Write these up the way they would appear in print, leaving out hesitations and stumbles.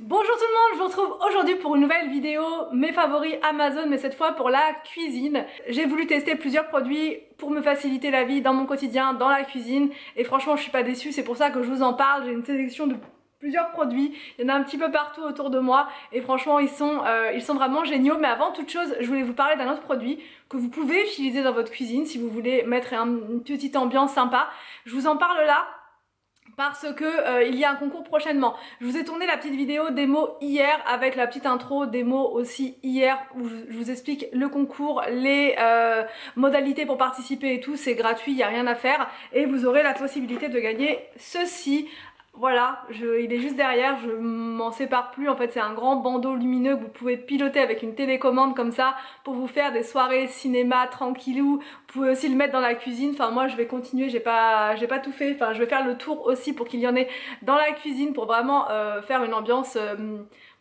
Bonjour tout le monde, je vous retrouve aujourd'hui pour une nouvelle vidéo, mes favoris Amazon, mais cette fois pour la cuisine. J'ai voulu tester plusieurs produits pour me faciliter la vie dans mon quotidien, dans la cuisine, et franchement je suis pas déçue, c'est pour ça que je vous en parle. J'ai une sélection de plusieurs produits, il y en a un petit peu partout autour de moi, et franchement ils sont vraiment géniaux. Mais avant toute chose, je voulais vous parler d'un autre produit que vous pouvez utiliser dans votre cuisine si vous voulez mettre une petite ambiance sympa. Je vous en parle là parce que il y a un concours prochainement. Je vous ai tourné la petite vidéo démo hier avec la petite intro démo aussi hier où je vous explique le concours, les modalités pour participer et tout. C'est gratuit, il n'y a rien à faire et vous aurez la possibilité de gagner ceci. Voilà, il est juste derrière, je m'en sépare plus. En fait c'est un grand bandeau lumineux que vous pouvez piloter avec une télécommande comme ça pour vous faire des soirées cinéma tranquillou. Vous pouvez aussi le mettre dans la cuisine. Enfin moi je vais continuer, j'ai pas tout fait. Enfin je vais faire le tour aussi pour qu'il y en ait dans la cuisine pour vraiment faire une ambiance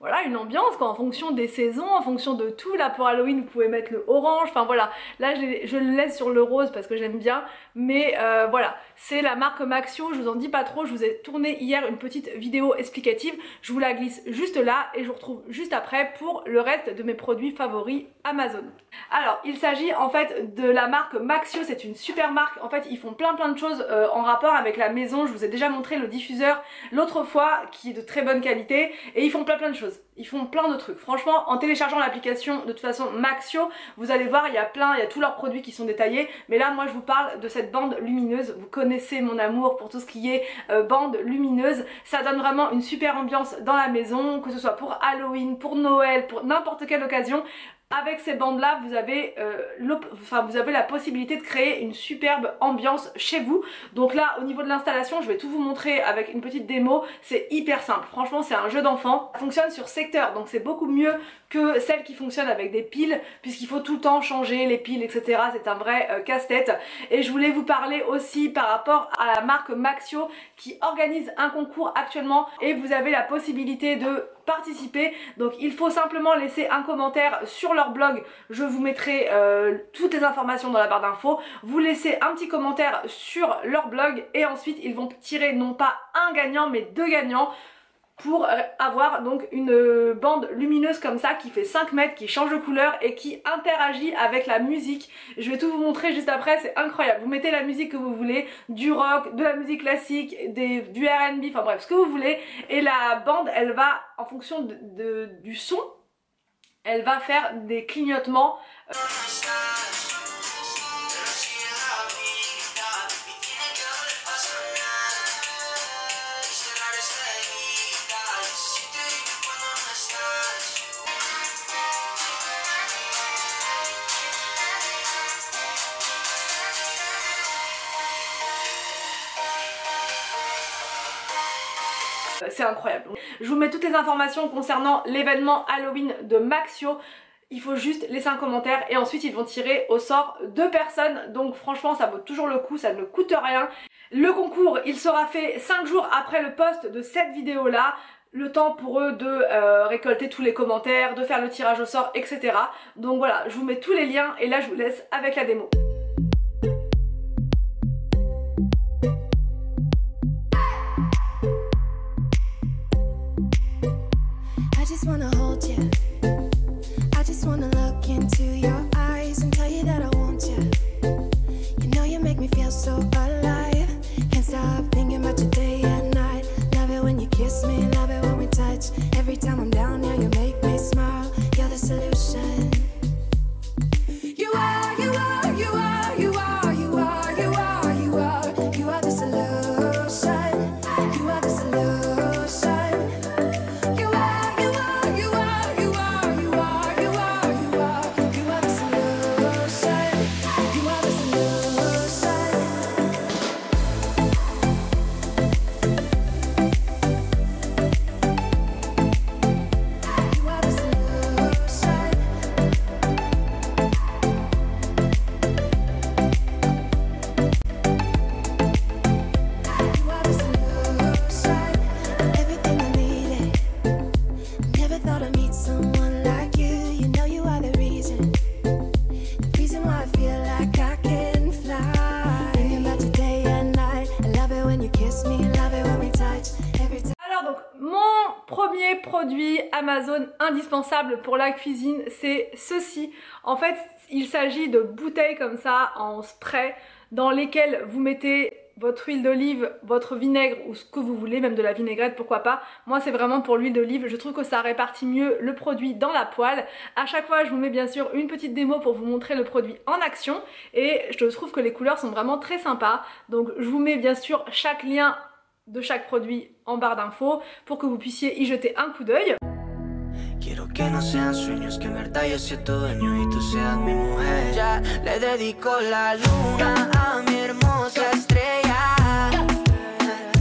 voilà, une ambiance quoi, en fonction des saisons, en fonction de tout. Là pour Halloween vous pouvez mettre le orange, enfin voilà, là je le laisse sur le rose parce que j'aime bien. Mais voilà, c'est la marque Maxio, je vous en dis pas trop, je vous ai tourné hier une petite vidéo explicative, je vous la glisse juste là et je vous retrouve juste après pour le reste de mes produits favoris Amazon. Alors il s'agit en fait de la marque Maxio, c'est une super marque, en fait ils font plein de choses en rapport avec la maison. Je vous ai déjà montré le diffuseur l'autre fois qui est de très bonne qualité et ils font plein de choses. Ils font plein de trucs. Franchement, en téléchargeant l'application de toute façon Maxio, vous allez voir, il y a tous leurs produits qui sont détaillés. Mais là, moi, je vous parle de cette bande lumineuse. Vous connaissez mon amour pour tout ce qui est bande lumineuse. Ça donne vraiment une super ambiance dans la maison, que ce soit pour Halloween, pour Noël, pour n'importe quelle occasion. Avec ces bandes là vous avez la possibilité de créer une superbe ambiance chez vous. Donc là au niveau de l'installation je vais tout vous montrer avec une petite démo. C'est hyper simple, franchement c'est un jeu d'enfant. Ça fonctionne sur secteur donc c'est beaucoup mieux que celle qui fonctionne avec des piles puisqu'il faut tout le temps changer les piles etc. C'est un vrai casse-tête. Et je voulais vous parler aussi par rapport à la marque Maxio qui organise un concours actuellement et vous avez la possibilité de participer. Donc il faut simplement laisser un commentaire sur leur blog, je vous mettrai toutes les informations dans la barre d'infos. Vous laissez un petit commentaire sur leur blog et ensuite ils vont tirer non pas un gagnant mais deux gagnants pour avoir donc une bande lumineuse comme ça qui fait 5 mètres, qui change de couleur et qui interagit avec la musique. Je vais tout vous montrer juste après, c'est incroyable. Vous mettez la musique que vous voulez, du rock, de la musique classique, du R&B, enfin bref, ce que vous voulez. Et la bande, elle va, en fonction du son, elle va faire des clignotements. C'est incroyable. Je vous mets toutes les informations concernant l'événement Halloween de Maxio. Il faut juste laisser un commentaire et ensuite ils vont tirer au sort 2 personnes. Donc franchement ça vaut toujours le coup, ça ne coûte rien. Le concours il sera fait 5 jours après le post de cette vidéo là. Le temps pour eux de récolter tous les commentaires, de faire le tirage au sort etc. Donc voilà, je vous mets tous les liens et là je vous laisse avec la démo. produit Amazon indispensable pour la cuisine, c'est ceci. En fait, il s'agit de bouteilles comme ça en spray dans lesquelles vous mettez votre huile d'olive, votre vinaigre ou ce que vous voulez, même de la vinaigrette, pourquoi pas. Moi c'est vraiment pour l'huile d'olive, je trouve que ça répartit mieux le produit dans la poêle. À chaque fois je vous mets bien sûr une petite démo pour vous montrer le produit en action et je trouve que les couleurs sont vraiment très sympas. Donc je vous mets bien sûr chaque lien de chaque produit en barre d'infos pour que vous puissiez y jeter un coup d'œil. Quiero que no sean sueños, que en verdad yo soy tu dueño y tú seas mi mujer. Ya le dedico la luna a mi hermosa estrella.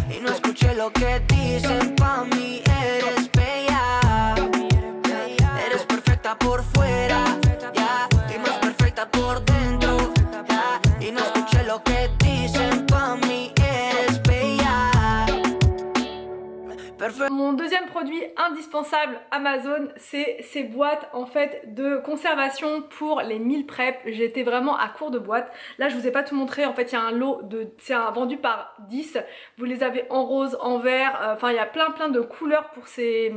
Y no escuché lo que dicen, pa' mí eres bella. Eres perfecta por fuera, ya, y más perfecta por dentro, ya. Y no escuché lo que dicen, pa' mí eres bella. Mon deuxième produit indispensable Amazon, c'est ces boîtes en fait de conservation pour les meal prep. J'étais vraiment à court de boîtes. Là je vous ai pas tout montré, en fait il y a un lot de... c'est vendu par 10. Vous les avez en rose, en vert, enfin il y a plein de couleurs pour ces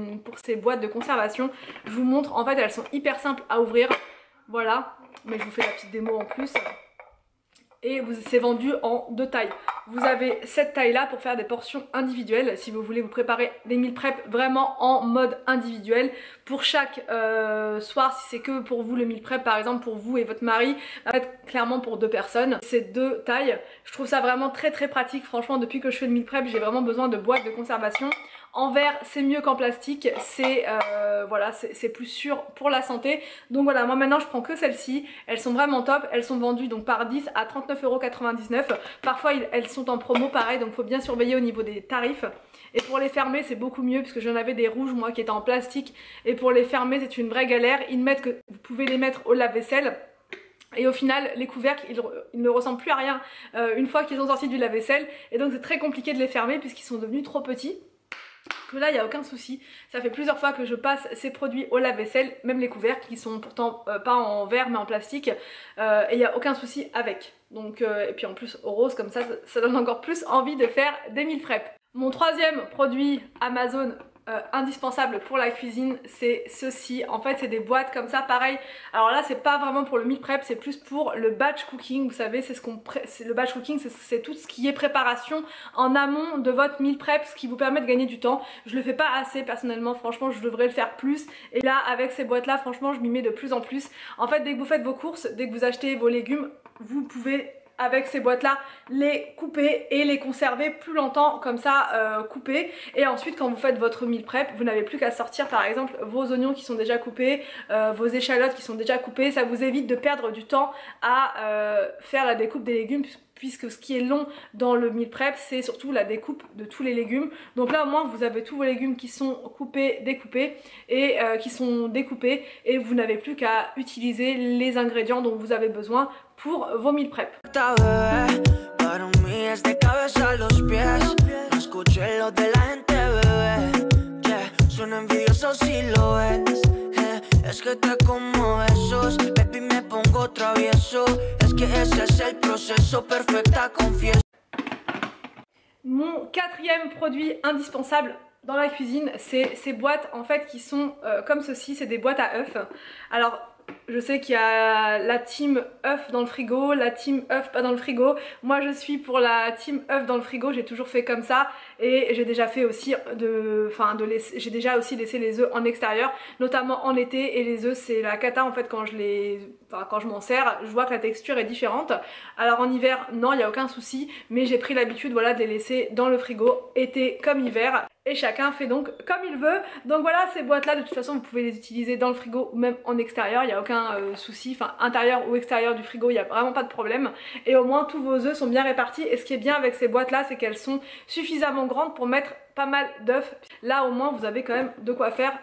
boîtes de conservation. Je vous montre, en fait elles sont hyper simples à ouvrir. Voilà, mais je vous fais la petite démo en plus. Et c'est vendu en 2 tailles. Vous avez cette taille là pour faire des portions individuelles si vous voulez vous préparer des meal prep vraiment en mode individuel pour chaque soir. Si c'est que pour vous le meal prep par exemple pour vous et votre mari, en fait clairement pour 2 personnes. C'est 2 tailles, je trouve ça vraiment très pratique. Franchement depuis que je fais le meal prep j'ai vraiment besoin de boîtes de conservation. En verre c'est mieux qu'en plastique, c'est voilà, c'est plus sûr pour la santé. Donc voilà, moi maintenant je prends que celles-ci, elles sont vraiment top. Elles sont vendues donc par 10 à 39,99 €. Parfois elles sont en promo pareil, donc faut bien surveiller au niveau des tarifs. Et pour les fermer c'est beaucoup mieux puisque j'en avais des rouges moi qui étaient en plastique. Et pour les fermer c'est une vraie galère. Ils mettent que vous pouvez les mettre au lave-vaisselle. Et au final les couvercles ils ne ressemblent plus à rien une fois qu'ils sont sortis du lave-vaisselle. Et donc c'est très compliqué de les fermer puisqu'ils sont devenus trop petits. Que là il n'y a aucun souci, ça fait plusieurs fois que je passe ces produits au lave-vaisselle, même les couvercles qui sont pourtant pas en verre mais en plastique, et il n'y a aucun souci avec. Donc et puis en plus au rose comme ça donne encore plus envie de faire des meal prep. Mon troisième produit Amazon indispensable pour la cuisine, c'est ceci. En fait c'est des boîtes comme ça pareil. Alors là c'est pas vraiment pour le meal prep, c'est plus pour le batch cooking. Vous savez c'est le batch cooking, c'est tout ce qui est préparation en amont de votre meal prep, ce qui vous permet de gagner du temps. Je le fais pas assez personnellement, franchement je devrais le faire plus. Et là avec ces boîtes là franchement je m'y mets de plus en plus. En fait dès que vous faites vos courses, dès que vous achetez vos légumes, vous pouvez avec ces boîtes là les couper et les conserver plus longtemps comme ça coupés. Et ensuite quand vous faites votre meal prep vous n'avez plus qu'à sortir par exemple vos oignons qui sont déjà coupés, vos échalotes qui sont déjà coupées. Ça vous évite de perdre du temps à faire la découpe des légumes puisque ce qui est long dans le meal prep c'est surtout la découpe de tous les légumes. Donc là au moins vous avez tous vos légumes qui sont coupés, découpés et qui sont découpés et vous n'avez plus qu'à utiliser les ingrédients dont vous avez besoin pour vos meal prep. Es que te como esos, baby me pongo travieso. Es que ese es el proceso, perfecta confieso. Mon quatrième produit indispensable dans la cuisine, c'est ces boîtes en fait qui sont comme ceci, c'est des boîtes à œufs. Alors je sais qu'il y a la team œuf dans le frigo, la team œuf pas dans le frigo. Moi je suis pour la team œuf dans le frigo, j'ai toujours fait comme ça. Et j'ai déjà fait aussi j'ai déjà aussi laissé les œufs en extérieur, notamment en été. Et les œufs c'est la cata en fait quand je m'en sers, je vois que la texture est différente. Alors en hiver non, il n'y a aucun souci, mais j'ai pris l'habitude voilà, de les laisser dans le frigo, été comme hiver. Et chacun fait donc comme il veut. Donc voilà, ces boîtes là de toute façon vous pouvez les utiliser dans le frigo ou même en extérieur, il n'y a aucun souci, enfin intérieur ou extérieur du frigo, il n'y a vraiment pas de problème. Et au moins tous vos œufs sont bien répartis. Et ce qui est bien avec ces boîtes là c'est qu'elles sont suffisamment grandes pour mettre pas mal d'œufs. Là au moins vous avez quand même de quoi faire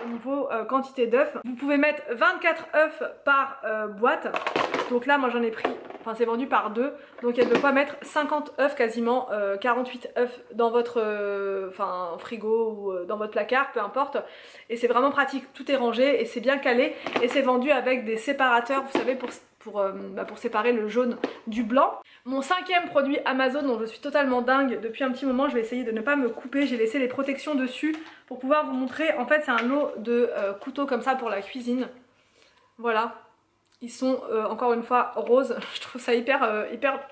au niveau quantité d'œufs. Vous pouvez mettre 24 œufs par boîte. Donc là moi j'en ai pris, enfin c'est vendu par 2. Donc il y a de quoi mettre 50 œufs quasiment, 48 œufs dans votre frigo ou dans votre placard, peu importe. Et c'est vraiment pratique, tout est rangé et c'est bien calé. Et c'est vendu avec des séparateurs, vous savez, pour pour séparer le jaune du blanc. Mon 5e produit Amazon dont je suis totalement dingue depuis un petit moment, je vais essayer de ne pas me couper, j'ai laissé les protections dessus pour pouvoir vous montrer. En fait c'est un lot de couteaux comme ça pour la cuisine. Voilà. Ils sont encore une fois roses, je trouve ça hyper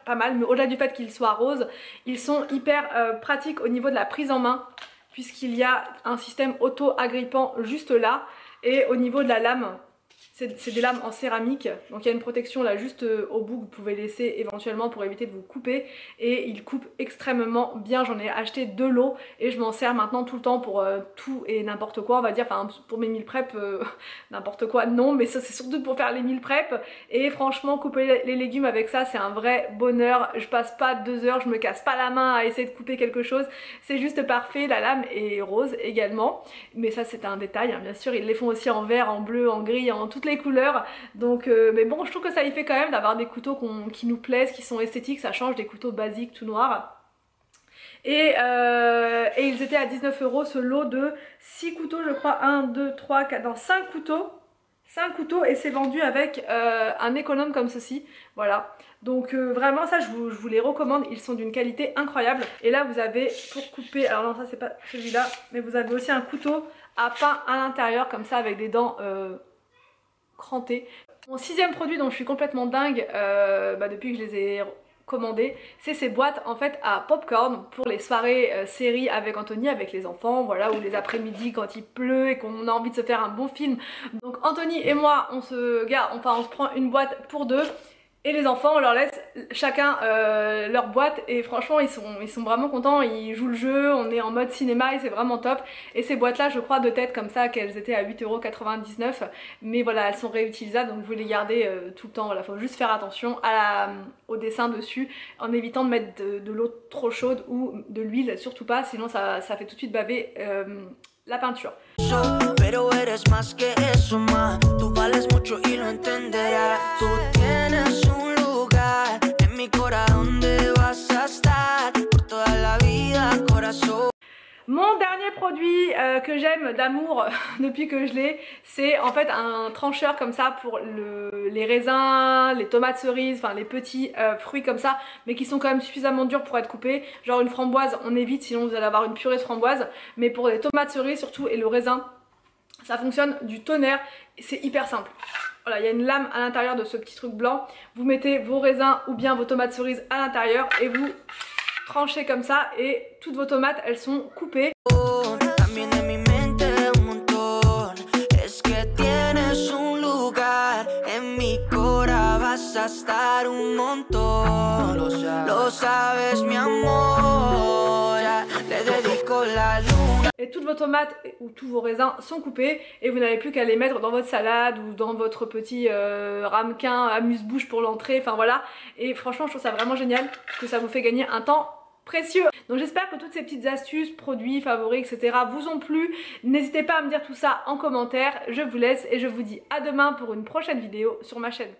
pas mal, mais au-delà du fait qu'ils soient roses, ils sont hyper pratiques au niveau de la prise en main, puisqu'il y a un système auto-agrippant juste là, et au niveau de la lame, c'est des lames en céramique, donc il y a une protection là juste au bout que vous pouvez laisser éventuellement pour éviter de vous couper, et il coupe extrêmement bien. J'en ai acheté 2 lots et je m'en sers maintenant tout le temps pour tout et n'importe quoi, on va dire, enfin pour mes meal prep, n'importe quoi non, mais ça c'est surtout pour faire les meal prep. Et franchement couper les légumes avec ça c'est un vrai bonheur, je passe pas 2 heures, je me casse pas la main à essayer de couper quelque chose, c'est juste parfait. La lame est rose également, mais ça c'est un détail hein. Bien sûr ils les font aussi en vert, en bleu, en gris, en toutes les couleurs, donc mais bon je trouve que ça y fait quand même d'avoir des couteaux qui nous plaisent, qui sont esthétiques, ça change des couteaux basiques tout noirs. Et ils étaient à 19 € ce lot de 6 couteaux je crois, 1, 2, 3, 4, non 5 couteaux. 5 couteaux et c'est vendu avec un économe comme ceci, voilà. Donc vraiment ça je vous les recommande, ils sont d'une qualité incroyable. Et là vous avez pour couper, alors non ça c'est pas celui-là, mais vous avez aussi un couteau à pain à l'intérieur comme ça avec des dents crantées. Mon 6e produit dont je suis complètement dingue depuis que je les ai commandé, c'est ces boîtes en fait à popcorn pour les soirées séries avec Anthony, avec les enfants, voilà, ou les après-midi quand il pleut et qu'on a envie de se faire un bon film. Donc Anthony et moi on se prend une boîte pour 2 et les enfants on leur laisse chacun leur boîte et franchement ils sont vraiment contents, ils jouent le jeu, on est en mode cinéma et c'est vraiment top. Et ces boîtes là je crois de tête comme ça qu'elles étaient à 8,99 €, mais voilà elles sont réutilisables donc vous les gardez tout le temps. Voilà, faut juste faire attention au dessin dessus en évitant de mettre de l'eau trop chaude ou de l'huile, surtout pas, sinon ça fait tout de suite baver la peinture. Pero eres más que eso, ma. Tú vales mucho y lo entenderás. Tú tienes un lugar en mi corazón donde vas a estar por toda la vida, corazón. Mon dernier produit que j'aime d'amour depuis que je l'ai, c'est en fait un trancheur comme ça pour les raisins, les tomates cerises, enfin les petits fruits comme ça, mais qui sont quand même suffisamment durs pour être coupés. Genre une framboise, on évite sinon vous allez avoir une purée de framboise, mais pour les tomates cerises surtout et le raisin, ça fonctionne du tonnerre, c'est hyper simple. Voilà, il y a une lame à l'intérieur de ce petit truc blanc, vous mettez vos raisins ou bien vos tomates cerises à l'intérieur et vous tranchez comme ça et toutes vos tomates elles sont coupées. Et toutes vos tomates ou tous vos raisins sont coupés et vous n'avez plus qu'à les mettre dans votre salade ou dans votre petit ramequin amuse-bouche pour l'entrée, enfin voilà. Et franchement je trouve ça vraiment génial parce que ça vous fait gagner un temps précieux. Donc j'espère que toutes ces petites astuces, produits, favoris, etc. vous ont plu. N'hésitez pas à me dire tout ça en commentaire. Je vous laisse et je vous dis à demain pour une prochaine vidéo sur ma chaîne.